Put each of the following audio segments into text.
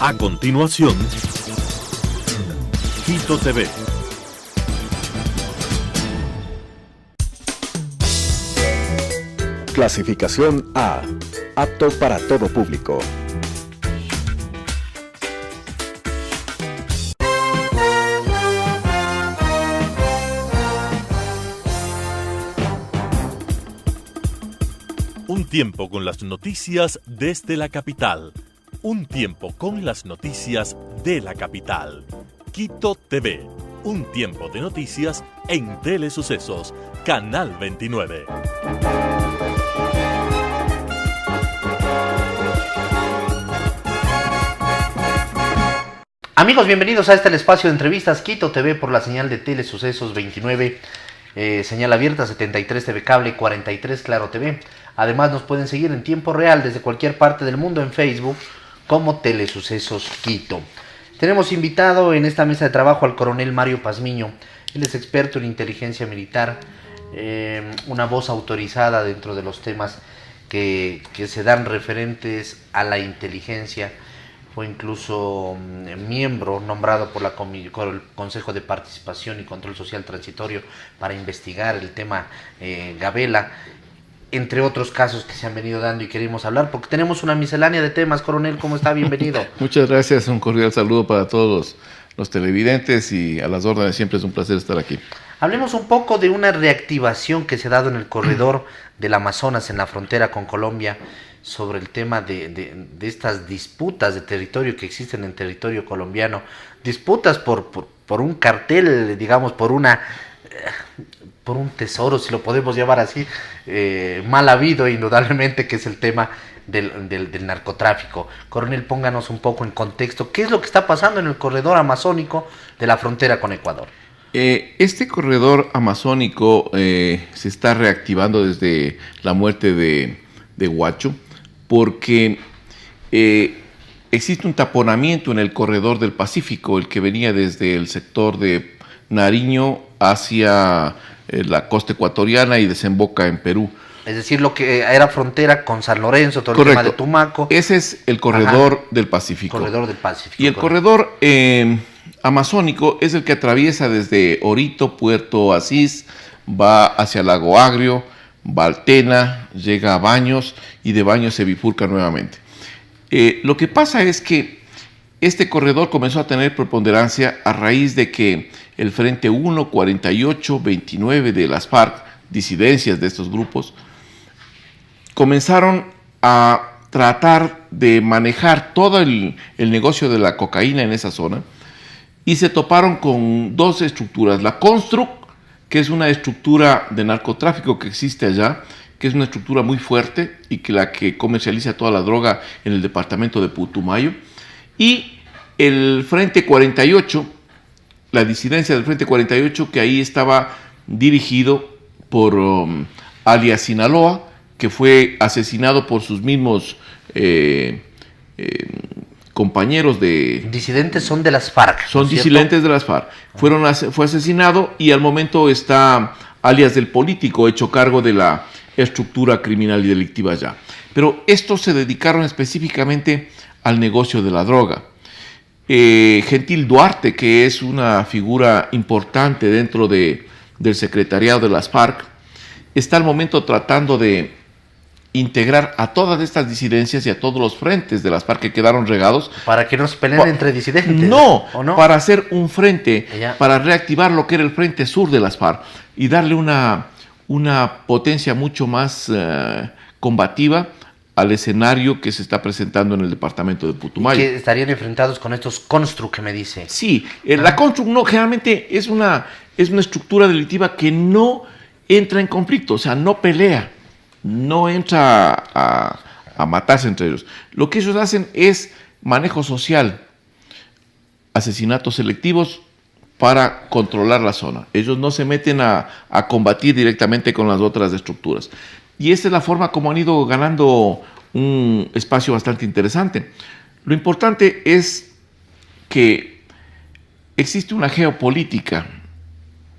A continuación, Quito TV. Clasificación A. Apto para todo público. Un tiempo con las noticias desde la capital. Un tiempo con las noticias de la capital. Quito TV. Un tiempo de noticias en Telesucesos, Canal 29. Amigos, bienvenidos a este espacio de entrevistas Quito TV por la señal de Telesucesos 29, señal abierta 73 TV Cable, 43 Claro TV. Además nos pueden seguir en tiempo real desde cualquier parte del mundo en Facebook como Telesucesos Quito. Tenemos invitado en esta mesa de trabajo al coronel Mario Pazmiño. Él es experto en inteligencia militar, una voz autorizada dentro de los temas que se dan referentes a la inteligencia. Fue incluso miembro nombrado por el Consejo de Participación y Control Social Transitorio para investigar el tema Gabela, entre otros casos que se han venido dando y queremos hablar, porque tenemos una miscelánea de temas. Coronel, ¿cómo está? Bienvenido. Muchas gracias, un cordial saludo para todos los televidentes y a las órdenes, siempre es un placer estar aquí. Hablemos un poco de una reactivación que se ha dado en el corredor del Amazonas, en la frontera con Colombia, sobre el tema de estas disputas de territorio que existen en territorio colombiano, disputas por un cartel, digamos, por un tesoro, si lo podemos llamar así, mal habido indudablemente, que es el tema del narcotráfico. Coronel, pónganos un poco en contexto, ¿qué es lo que está pasando en el corredor amazónico de la frontera con Ecuador? Este corredor amazónico se está reactivando desde la muerte de Huacho, porque existe un taponamiento en el corredor del Pacífico, el que venía desde el sector de Nariño hacia la costa ecuatoriana y desemboca en Perú. Es decir, lo que era frontera con San Lorenzo, todo Correcto. El tema de Tumaco. Ese es el corredor del Pacífico. Corredor del Pacífico. Y el corredor amazónico es el que atraviesa desde Orito, Puerto Asís, va hacia Lago Agrio, va a Altena, llega a Baños y de Baños se bifurca nuevamente. Lo que pasa es que este corredor comenzó a tener preponderancia a raíz de que el Frente 1, 48, 29 de las FARC, disidencias de estos grupos, comenzaron a tratar de manejar todo el negocio de la cocaína en esa zona y se toparon con dos estructuras. La Construc, que es una estructura de narcotráfico que existe allá, que es una estructura muy fuerte y la que comercializa toda la droga en el departamento de Putumayo, y el Frente 48, la disidencia del Frente 48, que ahí estaba dirigido por alias Sinaloa, que fue asesinado por sus mismos compañeros de... Disidentes son de las FARC. Son disidentes de las FARC. Fue asesinado y al momento está alias del político hecho cargo de la estructura criminal y delictiva allá. Pero estos se dedicaron específicamente al negocio de la droga. Gentil Duarte, que es una figura importante dentro del secretariado de las FARC, está al momento tratando de integrar a todas estas disidencias y a todos los frentes de las FARC que quedaron regados. ¿Para que no se peleen entre disidentes? No, ¿o no? Para hacer un frente, Allá. Para reactivar lo que era el frente sur de las FARC y darle una potencia mucho más combativa al escenario que se está presentando en el departamento de Putumayo. Que estarían enfrentados con estos Construc que me dice. Sí, la Construc no, generalmente es una estructura delictiva que no entra en conflicto, o sea, no pelea, no entra a matarse entre ellos. Lo que ellos hacen es manejo social, asesinatos selectivos para controlar la zona. Ellos no se meten a combatir directamente con las otras estructuras. Y esta es la forma como han ido ganando un espacio bastante interesante. Lo importante es que existe una geopolítica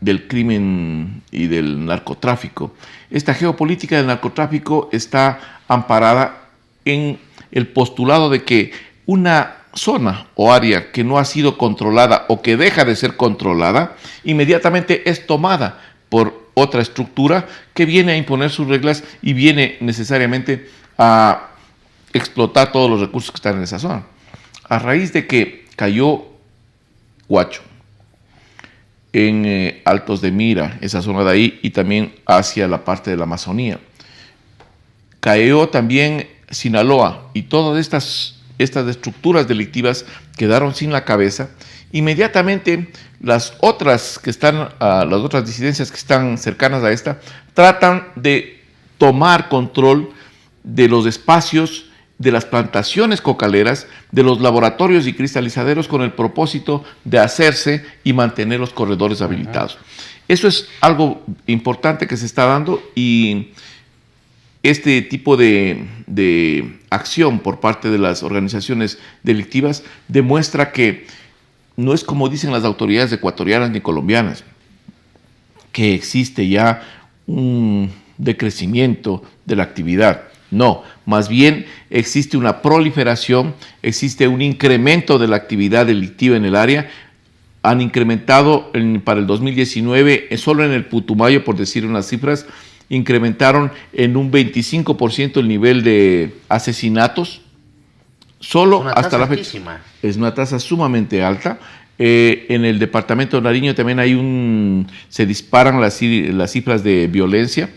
del crimen y del narcotráfico. Esta geopolítica del narcotráfico está amparada en el postulado de que una zona o área que no ha sido controlada o que deja de ser controlada, inmediatamente es tomada por otra estructura que viene a imponer sus reglas y viene necesariamente a explotar todos los recursos que están en esa zona. A raíz de que cayó Huacho, en Altos de Mira, esa zona de ahí, y también hacia la parte de la Amazonía, cayó también Sinaloa, y todas estas estructuras delictivas quedaron sin la cabeza. Inmediatamente las otras disidencias que están cercanas a esta tratan de tomar control de los espacios, de las plantaciones cocaleras, de los laboratorios y cristalizaderos, con el propósito de hacerse y mantener los corredores habilitados. Eso es algo importante que se está dando, y este tipo de acción por parte de las organizaciones delictivas demuestra que no es como dicen las autoridades ecuatorianas ni colombianas, que existe ya un decrecimiento de la actividad. No, más bien existe una proliferación, existe un incremento de la actividad delictiva en el área. Han incrementado para el 2019, solo en el Putumayo, por decir unas cifras, incrementaron en un 25% el nivel de asesinatos. Solo hasta la fecha. Es una tasa sumamente alta. En el departamento de Nariño también se disparan las cifras de violencia.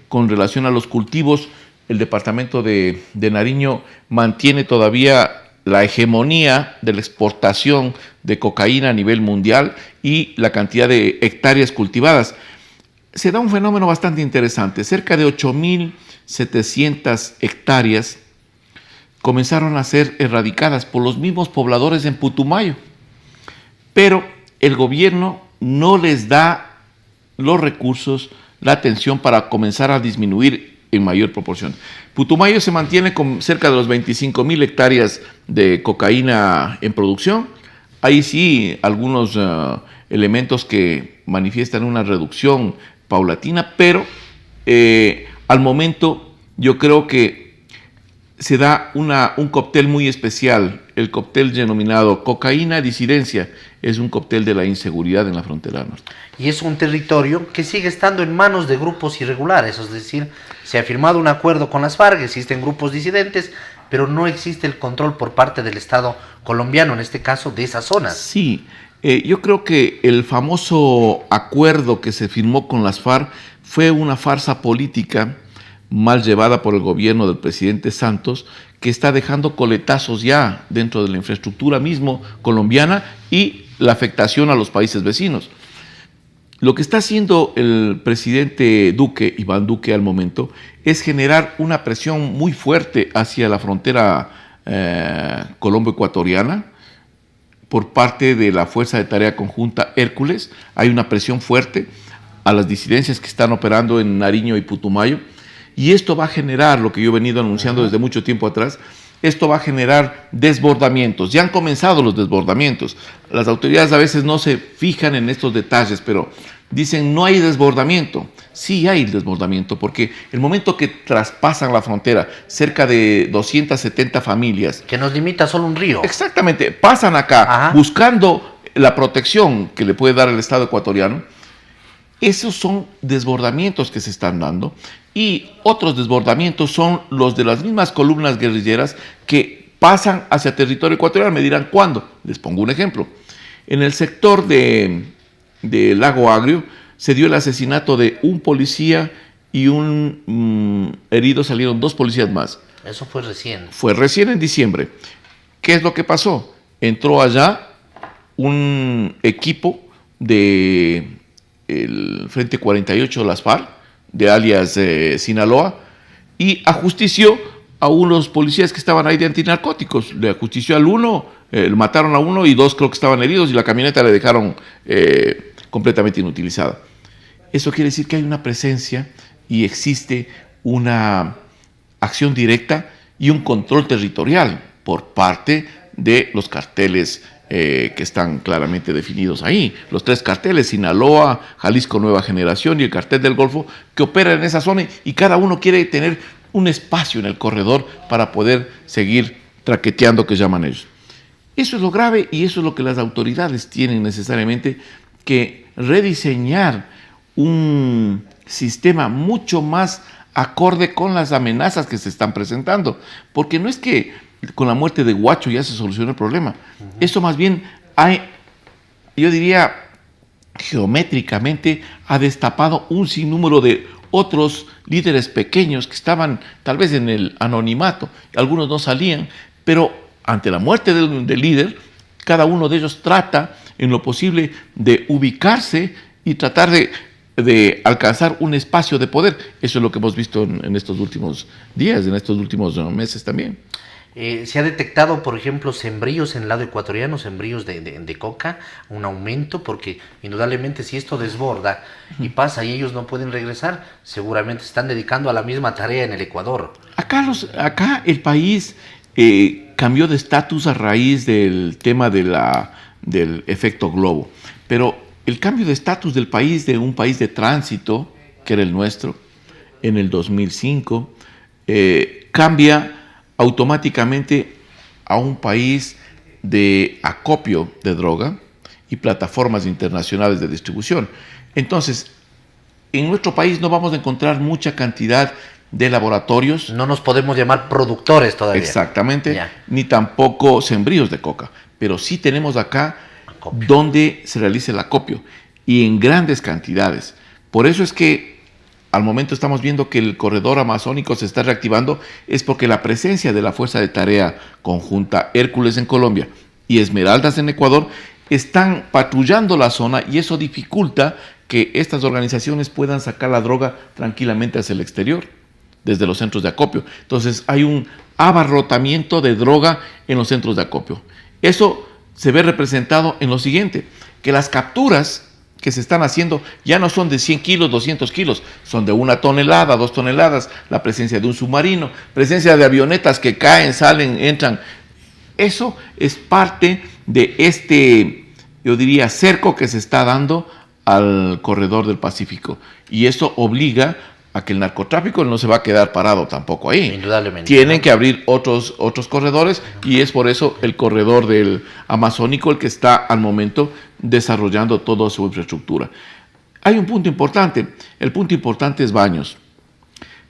Con relación a los cultivos, el departamento de Nariño mantiene todavía la hegemonía de la exportación de cocaína a nivel mundial y la cantidad de hectáreas cultivadas. Se da un fenómeno bastante interesante. Cerca de 8.700 hectáreas comenzaron a ser erradicadas por los mismos pobladores en Putumayo, pero el gobierno no les da los recursos, la atención para comenzar a disminuir en mayor proporción. Putumayo se mantiene con cerca de los 25.000 hectáreas de cocaína en producción. Hay sí algunos elementos que manifiestan una reducción paulatina, pero al momento yo creo que se da un cóctel muy especial, el cóctel denominado cocaína disidencia. Es un cóctel de la inseguridad en la frontera norte. Y es un territorio que sigue estando en manos de grupos irregulares, es decir, se ha firmado un acuerdo con las FARC, existen grupos disidentes, pero no existe el control por parte del Estado colombiano, en este caso de esas zonas. Sí, yo creo que el famoso acuerdo que se firmó con las FARC fue una farsa política mal llevada por el gobierno del presidente Santos, que está dejando coletazos ya dentro de la infraestructura mismo colombiana y la afectación a los países vecinos. Lo que está haciendo el presidente Duque, Iván Duque, al momento, es generar una presión muy fuerte hacia la frontera colombo-ecuatoriana por parte de la Fuerza de Tarea Conjunta Hércules. Hay una presión fuerte a las disidencias que están operando en Nariño y Putumayo, y esto va a generar, lo que yo he venido anunciando desde mucho tiempo atrás, esto va a generar desbordamientos. Ya han comenzado los desbordamientos. Las autoridades a veces no se fijan en estos detalles, pero dicen no hay desbordamiento. Sí hay desbordamiento, porque el momento que traspasan la frontera, cerca de 270 familias. Que nos limita solo un río. Exactamente, pasan acá buscando la protección que le puede dar el Estado ecuatoriano. Esos son desbordamientos que se están dando, y otros desbordamientos son los de las mismas columnas guerrilleras que pasan hacia territorio ecuatoriano. Me dirán, ¿cuándo? Les pongo un ejemplo. En el sector de Lago Agrio se dio el asesinato de un policía y un herido, salieron 2 policías más. Eso fue recién. Fue recién en diciembre. ¿Qué es lo que pasó? Entró allá un equipo de el Frente 48 de las FARC, de alias Sinaloa, y ajustició a unos policías que estaban ahí de antinarcóticos. Le ajustició al uno, mataron a uno y 2 creo que estaban heridos, y la camioneta la dejaron completamente inutilizada. Eso quiere decir que hay una presencia y existe una acción directa y un control territorial por parte de los carteles que están claramente definidos ahí. Los 3 carteles, Sinaloa, Jalisco Nueva Generación y el cartel del Golfo, que operan en esa zona, y cada uno quiere tener un espacio en el corredor para poder seguir traqueteando que llaman ellos. Eso es lo grave y eso es lo que las autoridades tienen necesariamente que rediseñar un sistema mucho más acorde con las amenazas que se están presentando. Porque no es que con la muerte de Guacho ya se solucionó el problema. Esto más bien yo diría, geométricamente ha destapado un sinnúmero de otros líderes pequeños que estaban tal vez en el anonimato. Algunos no salían, pero ante la muerte del líder, cada uno de ellos trata en lo posible de ubicarse y tratar de alcanzar un espacio de poder. Eso es lo que hemos visto en estos últimos días, en estos últimos meses también. Se ha detectado, por ejemplo, sembríos en el lado ecuatoriano, sembríos de coca, un aumento, porque indudablemente si esto desborda y pasa y ellos no pueden regresar, seguramente se están dedicando a la misma tarea en el Ecuador. Acá el país cambió de estatus a raíz del tema del efecto globo, pero el cambio de estatus del país, de un país de tránsito, que era el nuestro, en el 2005, cambia automáticamente a un país de acopio de droga y plataformas internacionales de distribución. Entonces, en nuestro país no vamos a encontrar mucha cantidad de laboratorios. No nos podemos llamar productores todavía. Exactamente, Ya. ni tampoco sembríos de coca, pero sí tenemos acá Acopio. donde se realiza el acopio y en grandes cantidades. Por eso es que al momento estamos viendo que el corredor amazónico se está reactivando, es porque la presencia de la Fuerza de Tarea Conjunta Hércules en Colombia y Esmeraldas en Ecuador están patrullando la zona y eso dificulta que estas organizaciones puedan sacar la droga tranquilamente hacia el exterior, desde los centros de acopio. Entonces hay un abarrotamiento de droga en los centros de acopio. Eso se ve representado en lo siguiente, que las capturas que se están haciendo ya no son de 100 kilos, 200 kilos, son de 1 tonelada, 2 toneladas, la presencia de un submarino, presencia de avionetas que caen, salen, entran. Eso es parte de este, yo diría, cerco que se está dando al corredor del Pacífico. Y eso obliga a que el narcotráfico no se va a quedar parado tampoco ahí. Indudablemente. Tienen que abrir otros corredores y es por eso el corredor del Amazónico el que está al momento desarrollando toda su infraestructura. Hay un punto importante. El punto importante es Baños.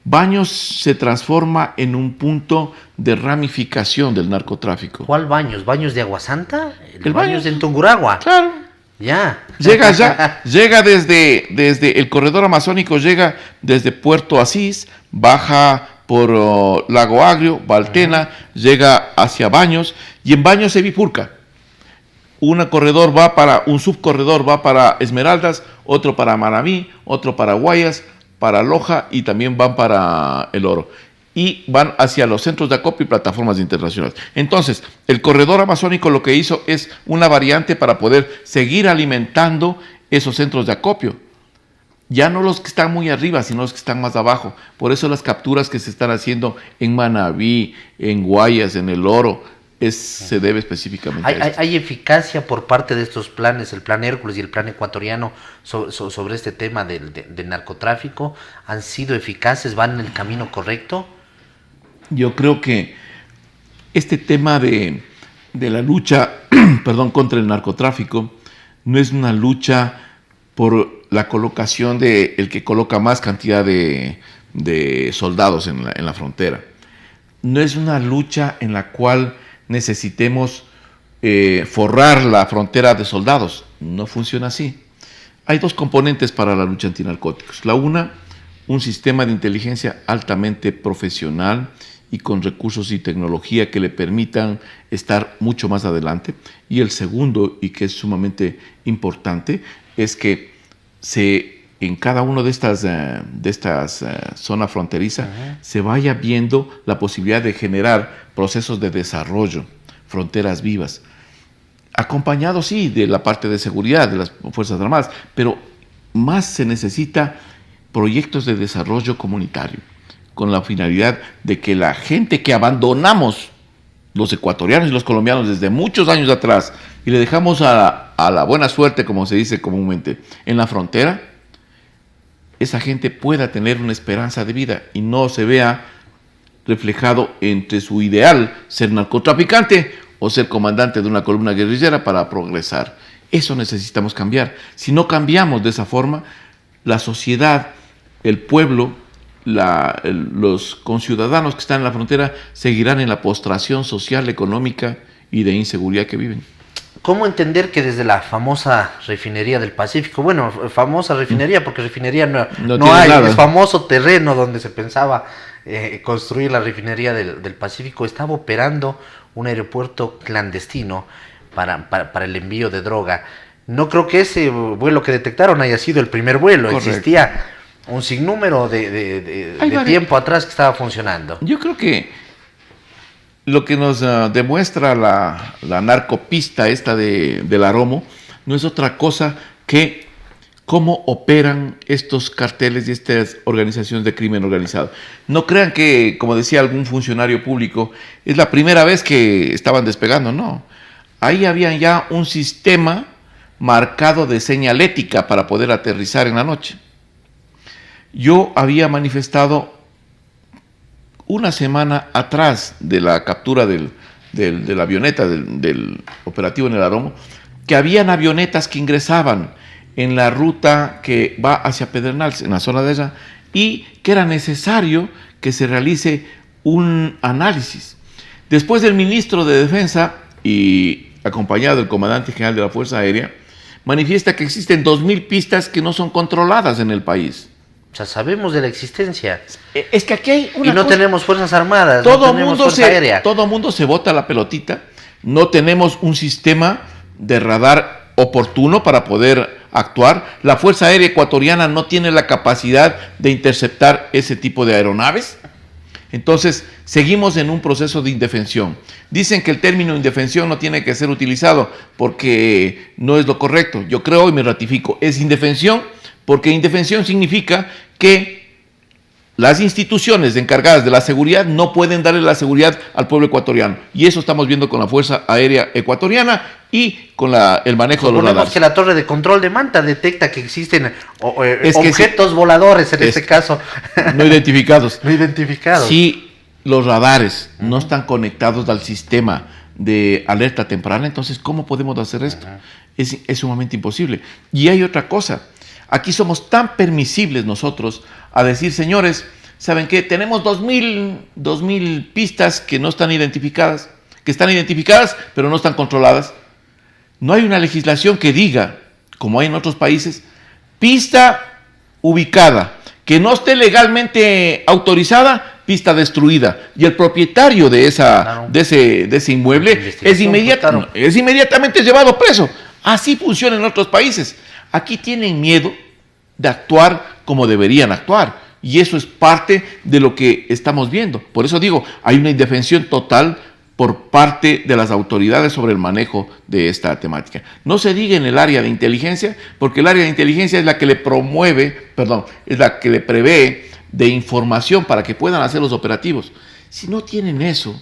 Baños se transforma en un punto de ramificación del narcotráfico. ¿Cuál Baños? ¿Baños de Agua Santa? El Baños Baños. de Tungurahua. Claro. Ya. Llega desde el corredor amazónico, llega desde Puerto Asís, baja por Lago Agrio, Valtena, llega hacia Baños y en Baños se bifurca. Un subcorredor va para Esmeraldas, otro para Manabí, otro para Guayas, para Loja y también van para El Oro. Y van hacia los centros de acopio y plataformas internacionales. Entonces, el corredor amazónico lo que hizo es una variante para poder seguir alimentando esos centros de acopio. Ya no los que están muy arriba, sino los que están más abajo. Por eso las capturas que se están haciendo en Manabí, en Guayas, en El Oro, se debe específicamente a esto. ¿Hay eficacia por parte de estos planes, el plan Hércules y el plan ecuatoriano, sobre este tema del narcotráfico? ¿Han sido eficaces? ¿Van en el camino correcto? Yo creo que este tema de la lucha contra el narcotráfico no es una lucha por la colocación de el que coloca más cantidad de soldados en la frontera. No es una lucha en la cual necesitemos forrar la frontera de soldados. No funciona así. Hay dos componentes para la lucha antinarcóticos. La una, un sistema de inteligencia altamente profesional y con recursos y tecnología que le permitan estar mucho más adelante. Y el segundo, y que es sumamente importante, es que en cada una de estas zonas fronterizas se vaya viendo la posibilidad de generar procesos de desarrollo, fronteras vivas, acompañado sí de la parte de seguridad de las Fuerzas Armadas, pero más se necesita proyectos de desarrollo comunitario, con la finalidad de que la gente que abandonamos, los ecuatorianos y los colombianos desde muchos años atrás, y le dejamos a la buena suerte, como se dice comúnmente, en la frontera, esa gente pueda tener una esperanza de vida y no se vea reflejado entre su ideal, ser narcotraficante o ser comandante de una columna guerrillera para progresar. Eso necesitamos cambiar. Si no cambiamos de esa forma, la sociedad, el pueblo, los conciudadanos que están en la frontera seguirán en la postración social, económica y de inseguridad que viven. ¿Cómo entender que desde la famosa refinería del Pacífico, bueno, famosa refinería porque refinería no hay, nada. Es famoso terreno donde se pensaba construir la refinería del Pacífico, estaba operando un aeropuerto clandestino para el envío de droga? No creo que ese vuelo que detectaron haya sido el primer vuelo. Correcto. Existía un sinnúmero de tiempo atrás que estaba funcionando. Yo creo que lo que nos demuestra la narcopista esta del Aromo no es otra cosa que cómo operan estos carteles y estas organizaciones de crimen organizado. No crean que, como decía algún funcionario público, es la primera vez que estaban despegando, no. Ahí había ya un sistema marcado de señalética para poder aterrizar en la noche. Yo había manifestado una semana atrás de la captura de la avioneta, del operativo en el Aromo, que habían avionetas que ingresaban en la ruta que va hacia Pedernales, en la zona de ella, y que era necesario que se realice un análisis. Después el ministro de Defensa, y acompañado del comandante general de la Fuerza Aérea, manifiesta que existen 2.000 pistas que no son controladas en el país. O sea, sabemos de la existencia. Es que aquí hay una y no cosa, tenemos fuerzas armadas, todo no tenemos fuerza aérea. Todo mundo se bota la pelotita. No tenemos un sistema de radar oportuno para poder actuar. La Fuerza Aérea Ecuatoriana no tiene la capacidad de interceptar ese tipo de aeronaves. Entonces, seguimos en un proceso de indefensión. Dicen que el término indefensión no tiene que ser utilizado porque no es lo correcto. Yo creo y me ratifico, es indefensión, porque indefensión significa que las instituciones encargadas de la seguridad no pueden darle la seguridad al pueblo ecuatoriano. Y eso estamos viendo con la Fuerza Aérea Ecuatoriana y con el manejo de los radares. Que la torre de control de Manta detecta que existen objetos voladores, en este caso. No identificados. No identificados. Si los radares no están conectados al sistema de alerta temprana, entonces, ¿cómo podemos hacer esto? Es sumamente imposible. Y hay otra cosa. Aquí somos tan permisibles nosotros a decir, señores, ¿saben qué? Tenemos 2.000 pistas que no están identificadas, que están identificadas pero no están controladas. No hay una legislación que diga, como hay en otros países, pista ubicada, que no esté legalmente autorizada, pista destruida. Y el propietario de ese inmueble es inmediatamente llevado preso. Así funciona en otros países. Aquí tienen miedo de actuar como deberían actuar. Y eso es parte de lo que estamos viendo. Por eso digo, hay una indefensión total por parte de las autoridades sobre el manejo de esta temática. No se diga en el área de inteligencia, porque el área de inteligencia es la que le es la que le prevé de información para que puedan hacer los operativos. Si no tienen eso,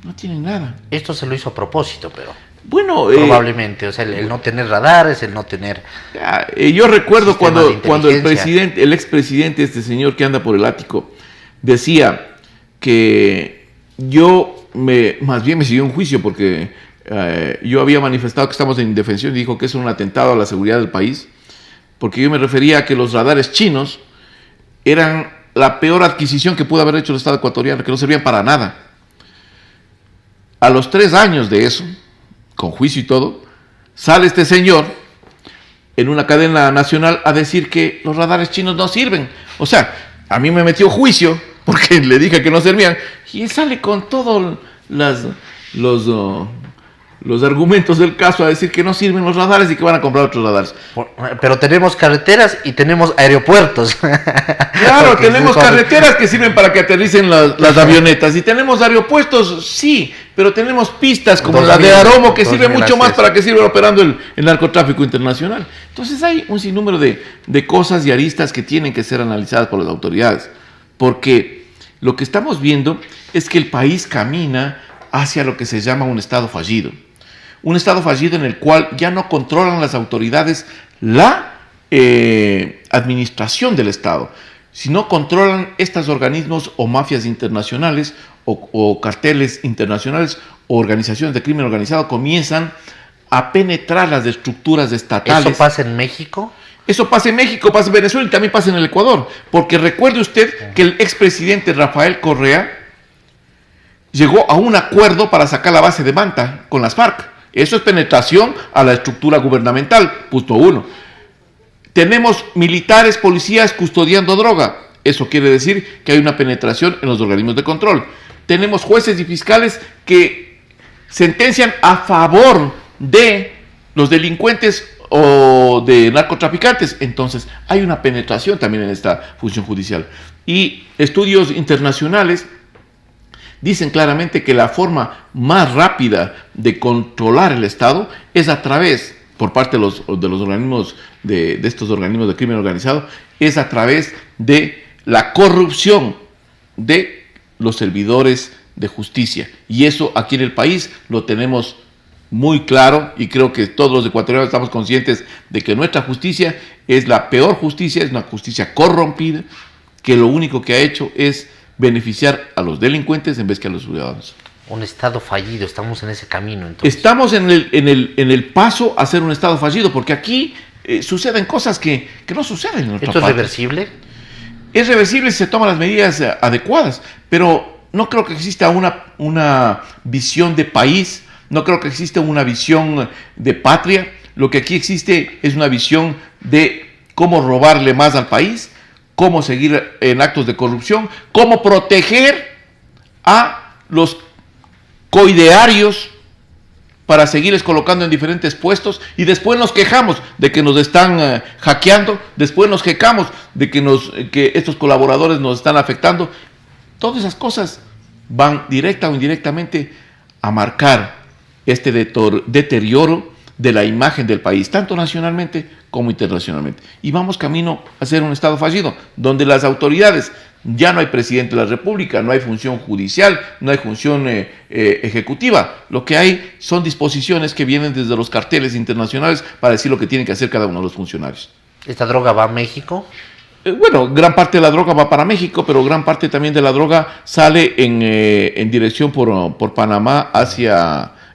no tienen nada. Esto se lo hizo a propósito, pero... Bueno, probablemente, o sea, el no tener radares, el no tener... yo recuerdo cuando el expresidente, este señor que anda por el ático, decía que más bien me siguió un juicio porque yo había manifestado que estamos en indefensión y dijo que es un atentado a la seguridad del país, porque yo me refería a que los radares chinos eran la peor adquisición que pudo haber hecho el Estado ecuatoriano, que no servían para nada. A los 3 años de eso, con juicio y todo, sale este señor en una cadena nacional a decir que los radares chinos no sirven. O sea, a mí me metió juicio porque le dije que no servían y él sale con todos los argumentos del caso a decir que no sirven los radares y que van a comprar otros radares. Pero tenemos carreteras y tenemos aeropuertos. Claro, tenemos carreteras que sirven para que aterricen las avionetas y tenemos aeropuertos, sí, pero tenemos pistas como la de Aromo que sirve mucho más para que sirvan operando el narcotráfico internacional. Entonces hay un sinnúmero de cosas y aristas que tienen que ser analizadas por las autoridades, porque lo que estamos viendo es que el país camina hacia lo que se llama un estado fallido. Un estado fallido en el cual ya no controlan las autoridades la administración del Estado. si no controlan estos organismos o mafias internacionales o carteles internacionales o organizaciones de crimen organizado comienzan a penetrar las estructuras estatales. ¿Eso pasa en México? Eso pasa en México, pasa en Venezuela y también pasa en el Ecuador. Porque recuerde usted que el expresidente Rafael Correa llegó a un acuerdo para sacar la base de Manta con las FARC. Eso es penetración a la estructura gubernamental, punto 1. Tenemos militares, policías custodiando droga. Eso quiere decir que hay una penetración en los organismos de control. Tenemos jueces y fiscales que sentencian a favor de los delincuentes o de narcotraficantes. Entonces hay una penetración también en esta función judicial. Y estudios internacionales dicen claramente que la forma más rápida de controlar el Estado es a través, por parte de los organismos, de estos organismos de crimen organizado, es a través de la corrupción de los servidores de justicia. Y eso aquí en el país lo tenemos muy claro, y creo que todos los ecuatorianos estamos conscientes de que nuestra justicia es la peor justicia, es una justicia corrompida, que lo único que ha hecho es beneficiar a los delincuentes en vez que a los ciudadanos. Un Estado fallido, estamos en ese camino entonces. Estamos en el paso a ser un Estado fallido, porque aquí suceden cosas que no suceden en otra parte. ¿Esto es reversible? Es reversible si se toman las medidas adecuadas, pero no creo que exista una visión de país, no creo que exista una visión de patria. Lo que aquí existe es una visión de cómo robarle más al país, cómo seguir en actos de corrupción, cómo proteger a los coidearios para seguirles colocando en diferentes puestos, y después nos quejamos de que nos están hackeando, después nos quejamos de que estos colaboradores nos están afectando. Todas esas cosas van directa o indirectamente a marcar este deterioro de la imagen del país, tanto nacionalmente como internacionalmente. Y vamos camino a ser un Estado fallido, donde las autoridades, ya no hay presidente de la República, no hay función judicial, no hay función ejecutiva. Lo que hay son disposiciones que vienen desde los carteles internacionales para decir lo que tienen que hacer cada uno de los funcionarios. ¿Esta droga va a México? Bueno, gran parte de la droga va para México, pero gran parte también de la droga sale en dirección por Panamá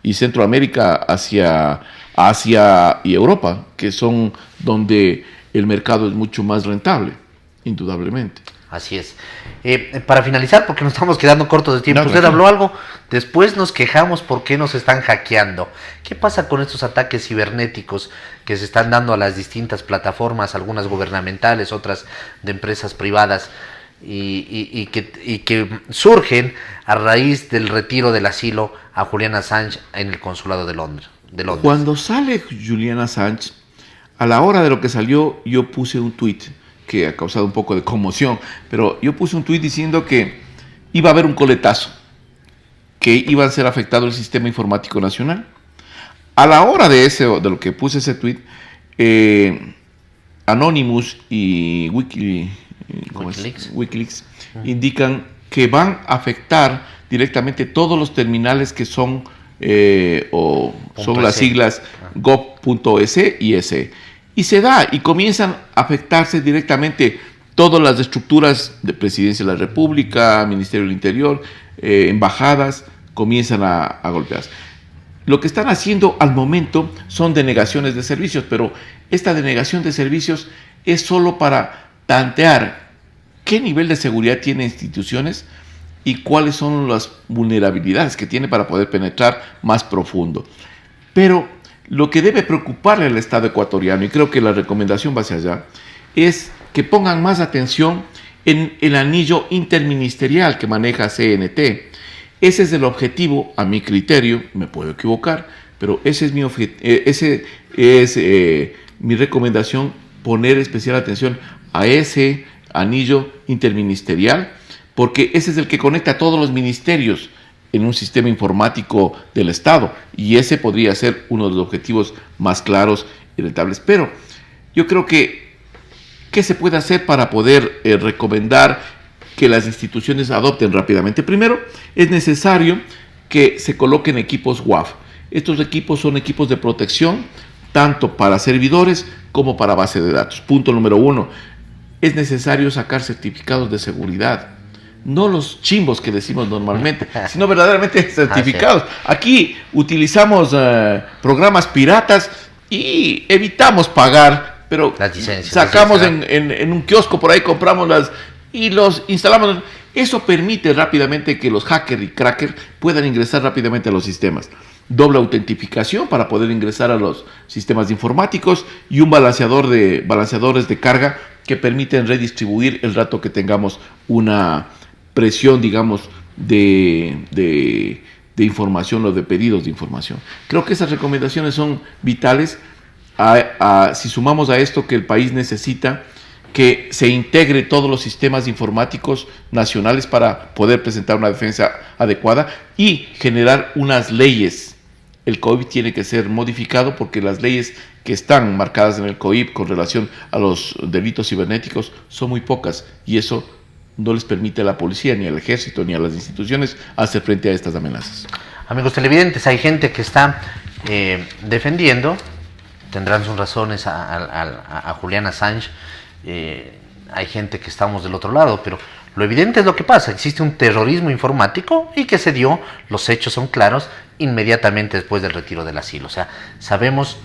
y Centroamérica hacia Asia y Europa, que son donde el mercado es mucho más rentable, indudablemente. Así es. Para finalizar, porque nos estamos quedando cortos de tiempo, usted habló algo, después nos quejamos porque nos están hackeando. ¿Qué pasa con estos ataques cibernéticos que se están dando a las distintas plataformas, algunas gubernamentales, otras de empresas privadas, y que surgen a raíz del retiro del asilo a Julian Assange en el consulado de Londres? Cuando sale Julian Assange, a la hora de lo que salió, yo puse un tuit que ha causado un poco de conmoción, pero yo puse un tuit diciendo que iba a haber un coletazo, que iba a ser afectado el sistema informático nacional. A la hora de lo que puse ese tuit, Anonymous y Wikileaks indican que van a afectar directamente todos los terminales que son las siglas gov.es y SE. Y se da, y comienzan a afectarse directamente todas las estructuras de Presidencia de la República, Ministerio del Interior, embajadas, comienzan a golpearse. Lo que están haciendo al momento son denegaciones de servicios, pero esta denegación de servicios es solo para tantear qué nivel de seguridad tiene instituciones y cuáles son las vulnerabilidades que tiene para poder penetrar más profundo. Pero lo que debe preocuparle al Estado ecuatoriano, y creo que la recomendación va hacia allá, es que pongan más atención en el anillo interministerial que maneja CNT. Ese es el objetivo, a mi criterio, me puedo equivocar, pero ese es mi recomendación, poner especial atención a ese anillo interministerial, porque ese es el que conecta a todos los ministerios en un sistema informático del Estado, y ese podría ser uno de los objetivos más claros y rentables. Pero yo creo que ¿qué se puede hacer para poder recomendar que las instituciones adopten rápidamente? Primero, es necesario que se coloquen equipos WAF. Estos equipos son equipos de protección tanto para servidores como para base de datos. Punto número 1. es necesario sacar certificados de seguridad. No los chimbos que decimos normalmente, sino verdaderamente certificados. Aquí utilizamos programas piratas y evitamos pagar, pero las licencias, sacamos en un kiosco por ahí, compramos y los instalamos. Eso permite rápidamente que los hackers y crackers puedan ingresar rápidamente a los sistemas. Doble autentificación para poder ingresar a los sistemas informáticos y un balanceadores de carga que permiten redistribuir el rato que tengamos una presión, digamos, de información o de pedidos de información. Creo que esas recomendaciones son vitales. Si sumamos a esto que el país necesita que se integre todos los sistemas informáticos nacionales para poder presentar una defensa adecuada y generar unas leyes. El COIP tiene que ser modificado porque las leyes que están marcadas en el COIP con relación a los delitos cibernéticos son muy pocas y eso no les permite a la policía, ni al ejército, ni a las instituciones hacer frente a estas amenazas. Amigos televidentes, hay gente que está defendiendo, tendrán sus razones a Julian Assange. Hay gente que estamos del otro lado, pero lo evidente es lo que pasa. Existe un terrorismo informático y que se dio, los hechos son claros, inmediatamente después del retiro del asilo. O sea, sabemos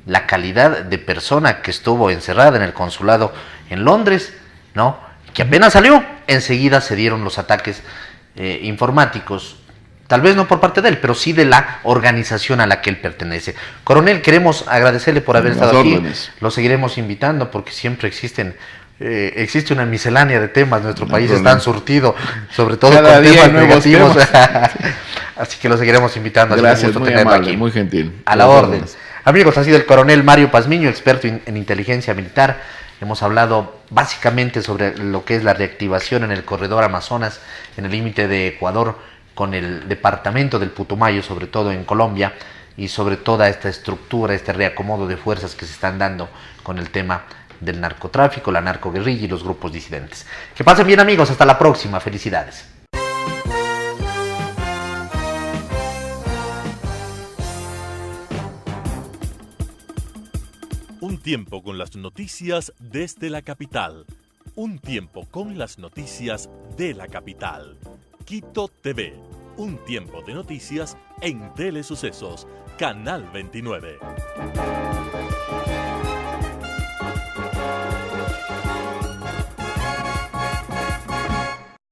la calidad de persona que estuvo encerrada en el consulado en Londres, ¿no? Que apenas salió, enseguida se dieron los ataques informáticos. Tal vez no por parte de él, pero sí de la organización a la que él pertenece. Coronel, queremos agradecerle por haber estado aquí. Lo seguiremos invitando porque siempre existe una miscelánea de temas. Nuestro país es tan surtido, sobre todo cada con día temas negativos. Así que lo seguiremos invitando. Gracias, muy muy tenerlo amable, aquí. muy gentil. A la orden. Amigos, ha sido el coronel Mario Pazmiño, experto en inteligencia militar. Hemos hablado básicamente sobre lo que es la reactivación en el corredor Amazonas, en el límite de Ecuador, con el departamento del Putumayo, sobre todo en Colombia, y sobre toda esta estructura, este reacomodo de fuerzas que se están dando con el tema del narcotráfico, la narcoguerrilla y los grupos disidentes. Que pasen bien, amigos, hasta la próxima, felicidades. Un tiempo con las noticias desde la capital. Un tiempo con las noticias de la capital. Quito TV, un tiempo de noticias en Telesucesos, Canal 29.